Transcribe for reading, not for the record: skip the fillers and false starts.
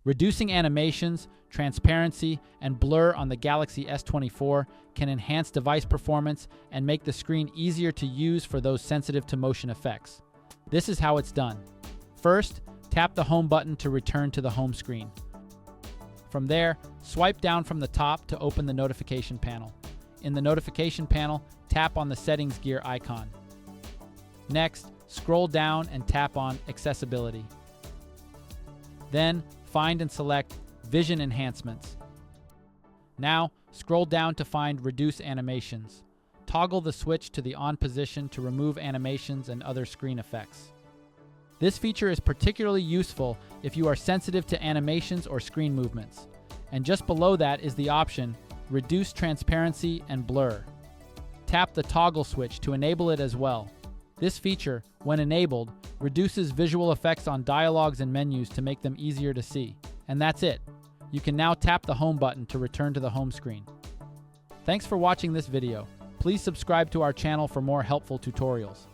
Reducing animations, transparency, and blur on the Galaxy S24 can enhance device performance and make the screen easier to use for those sensitive to motion effects. This is how it's done. First, tap the home button to return to the home screen. From there, swipe down from the top to open the notification panel. In the notification panel, tap on the settings gear icon. Next, scroll down and tap on Accessibility. Then, find and select Vision Enhancements. Now, scroll down to find Reduce Animations. Toggle the switch to the on position to remove animations and other screen effects. This feature is particularly useful if you are sensitive to animations or screen movements. And just below that is the option Reduce Transparency and Blur. Tap the toggle switch to enable it as well. This feature, when enabled, reduces visual effects on dialogues and menus to make them easier to see. And that's it. You can now tap the home button to return to the home screen. Thanks for watching this video. Please subscribe to our channel for more helpful tutorials.